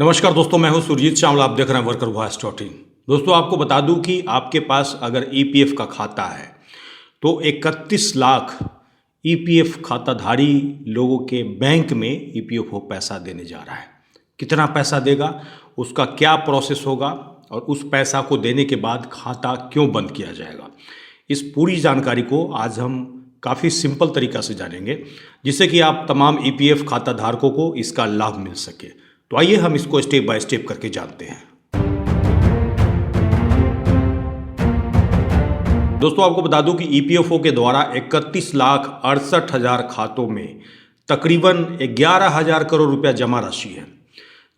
नमस्कार दोस्तों, मैं हूं सुरजीत चावला। आप देख रहे हैं वर्कर वॉइस डॉट इन। दोस्तों, आपको बता दूं कि आपके पास अगर ईपीएफ का खाता है तो 31 लाख ईपीएफ खाताधारी लोगों के बैंक में ईपीएफओ पैसा देने जा रहा है। कितना पैसा देगा, उसका क्या प्रोसेस होगा और उस पैसा को देने के बाद खाता क्यों बंद किया जाएगा, इस पूरी जानकारी को आज हम काफ़ी सिंपल तरीका से जानेंगे, जिससे कि आप तमाम ईपीएफ खाता धारकों को इसका लाभ मिल सके। तो आइए हम इसको स्टेप बाय स्टेप करके जानते हैं। दोस्तों, आपको बता दूं कि ईपीएफओ के द्वारा 31,68,000 खातों में तकरीबन 11,000 करोड़ रुपया जमा राशि है,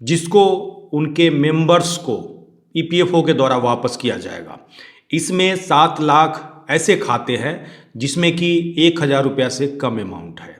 जिसको उनके मेंबर्स को ईपीएफओ के द्वारा वापस किया जाएगा। इसमें 7 लाख ऐसे खाते हैं जिसमें कि 1,000 रुपया से कम अमाउंट है।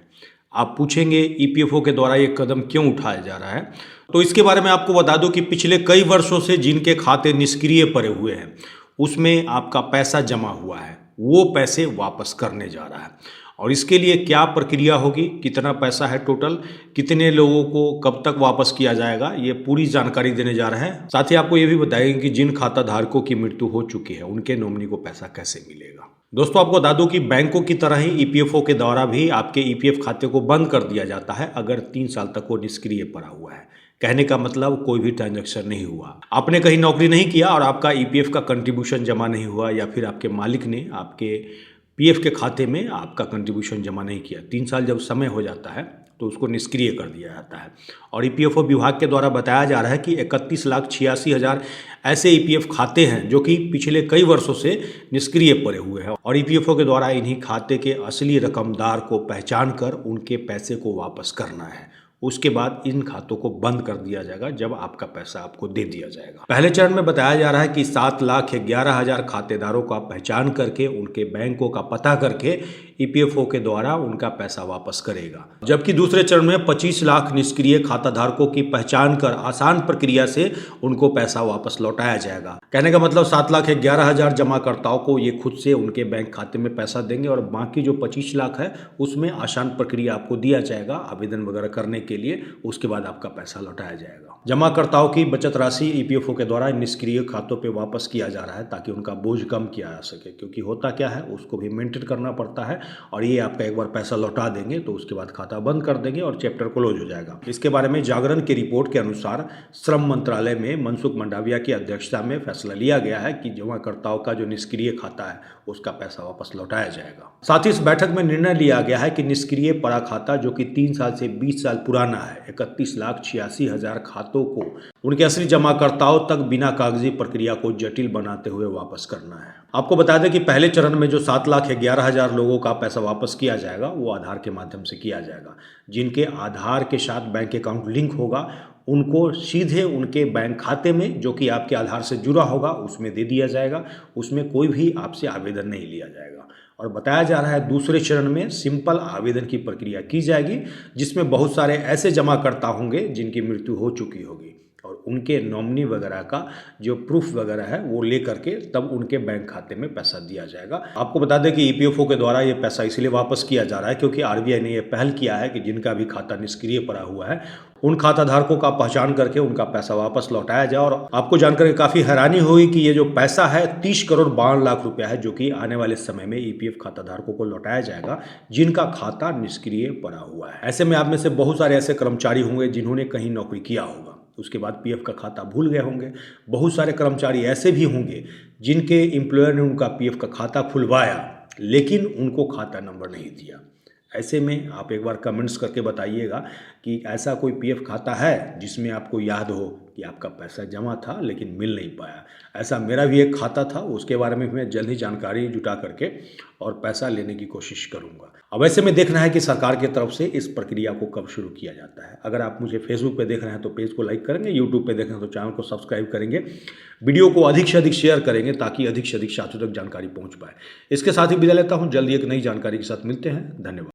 आप पूछेंगे ईपीएफओ के द्वारा ये कदम क्यों उठाया जा रहा है, तो इसके बारे में आपको बता दूं कि पिछले कई वर्षों से जिनके खाते निष्क्रिय पड़े हुए हैं, उसमें आपका पैसा जमा हुआ है, वो पैसे वापस करने जा रहा है। और इसके लिए क्या प्रक्रिया होगी, कितना पैसा है टोटल, कितने लोगों को कब तक वापस किया जाएगा, ये पूरी जानकारी देने जा रहे हैं। साथ ही आपको ये भी बताएंगे कि जिन खाता धारकों की मृत्यु हो चुकी है उनके नॉमिनी को पैसा कैसे मिलेगा। दोस्तों, आपको बता दूं कि बैंकों की तरह ही ईपीएफओ के द्वारा भी आपके ईपीएफ खाते को बंद कर दिया जाता है अगर 3 साल तक वो निष्क्रिय पड़ा हुआ है। कहने का मतलब कोई भी ट्रांजैक्शन नहीं हुआ, आपने कहीं नौकरी नहीं किया और आपका ईपीएफ का कंट्रीब्यूशन जमा नहीं हुआ, या फिर आपके मालिक ने आपके पीएफ के खाते में आपका कंट्रीब्यूशन जमा नहीं किया। 3 साल जब समय हो जाता है तो उसको निष्क्रिय कर दिया जाता है। और ईपीएफओ विभाग के द्वारा बताया जा रहा है कि 31,86,000 ऐसे ईपीएफ खाते हैं जो कि पिछले कई वर्षों से निष्क्रिय पड़े हुए हैं, और ईपीएफओ के द्वारा इन्हीं खाते के असली रकमदार को पहचान कर उनके पैसे को वापस करना है। उसके बाद इन खातों को बंद कर दिया जाएगा जब आपका पैसा आपको दे दिया जाएगा। पहले चरण में बताया जा रहा है कि 7,11,000 खातेदारों का पहचान करके उनके बैंकों का पता करके ईपीएफओ के द्वारा उनका पैसा वापस करेगा, जबकि दूसरे चरण में 25 लाख निष्क्रिय खाताधारकों की पहचान कर आसान प्रक्रिया से उनको पैसा वापस लौटाया जाएगा। कहने का मतलब 7,11,000 जमाकर्ताओं को ये खुद से उनके बैंक खाते में पैसा देंगे, और बाकी जो 25 लाख है उसमें आसान प्रक्रिया आपको दिया जाएगा आवेदन वगैरह करने के लिए। उसके बाद आपका पैसा लौटाया जाएगा। जमाकर्ताओं की बचत राशि ईपीएफओ के द्वारा निष्क्रिय खातों पे वापस किया जा रहा है ताकि उनका बोझ कम किया जा सके, क्योंकि होता क्या है, उसको भी मेंटेन करना पड़ता है। और ये आपका एक बार पैसा लौटा देंगे तो उसके बाद खाता बंद कर देंगे और चैप्टर क्लोज हो जाएगा। इसके बारे में जागरण की रिपोर्ट के अनुसार श्रम मंत्रालय में मनसुख मंडाविया की अध्यक्षता में फैसला लिया गया है कि जमाकर्ताओं का जो निष्क्रिय खाता है उसका पैसा वापस लौटाया जाएगा। साथ ही इस बैठक में निर्णय लिया गया है कि निष्क्रिय पड़ा खाता जो कि 3 साल से 20 साल पुराना है, 31,86,000 खातों को उनके असली जमाकर्ताओं तक बिना कागजी प्रक्रिया को जटिल बनाते हुए वापस करना है। आपको बता दें कि पहले चरण में जो 7,11,000 लोगों का पैसा वापस किया जाएगा वो आधार के माध्यम से किया जाएगा। जिनके आधार के साथ बैंक अकाउंट लिंक होगा उनको सीधे उनके बैंक खाते में, जो कि आपके आधार से जुड़ा होगा, उसमें दे दिया जाएगा। उसमें कोई भी आपसे आवेदन नहीं लिया जाएगा। और बताया जा रहा है दूसरे चरण में सिंपल आवेदन की प्रक्रिया की जाएगी, जिसमें बहुत सारे ऐसे जमाकर्ता होंगे जिनकी मृत्यु हो चुकी होगी, और उनके नॉमिनी वगैरह का जो प्रूफ वगैरह है वो ले करके तब उनके बैंक खाते में पैसा दिया जाएगा। आपको बता दें कि ईपीएफओ के द्वारा ये पैसा इसलिए वापस किया जा रहा है क्योंकि आरबीआई ने ये पहल किया है कि जिनका भी खाता निष्क्रिय पड़ा हुआ है उन खाताधारकों का पहचान करके उनका पैसा वापस लौटाया जाए। और आपको जानकर काफ़ी हैरानी हुई कि ये जो पैसा है 30 करोड़ 52 लाख रुपया है, जो कि आने वाले समय में ईपीएफ खाताधारकों को लौटाया जाएगा जिनका खाता निष्क्रिय पड़ा हुआ है। ऐसे में आप में से बहुत सारे ऐसे कर्मचारी होंगे जिन्होंने कहीं नौकरी किया होगा, उसके बाद पीएफ का खाता भूल गए होंगे। बहुत सारे कर्मचारी ऐसे भी होंगे जिनके एम्प्लॉयर ने उनका पीएफ का खाता खुलवाया लेकिन उनको खाता नंबर नहीं दिया। ऐसे में आप एक बार कमेंट्स करके बताइएगा कि ऐसा कोई पीएफ खाता है जिसमें आपको याद हो कि आपका पैसा जमा था लेकिन मिल नहीं पाया। ऐसा मेरा भी एक खाता था, उसके बारे में मैं जल्द ही जानकारी जुटा करके और पैसा लेने की कोशिश करूंगा। अब ऐसे में देखना है कि सरकार की तरफ से इस प्रक्रिया को कब शुरू किया जाता है। अगर आप मुझे फेसबुक पे देख रहे हैं तो पेज को लाइक करेंगे, यूट्यूब पे देख रहे हैं तो चैनल को सब्सक्राइब करेंगे, वीडियो को अधिक से अधिक शेयर करेंगे ताकि अधिक से अधिक साथियों तक जानकारी पहुँच पाए। इसके साथ ही विदा लेता हूँ, जल्दी एक नई जानकारी के साथ मिलते हैं। धन्यवाद।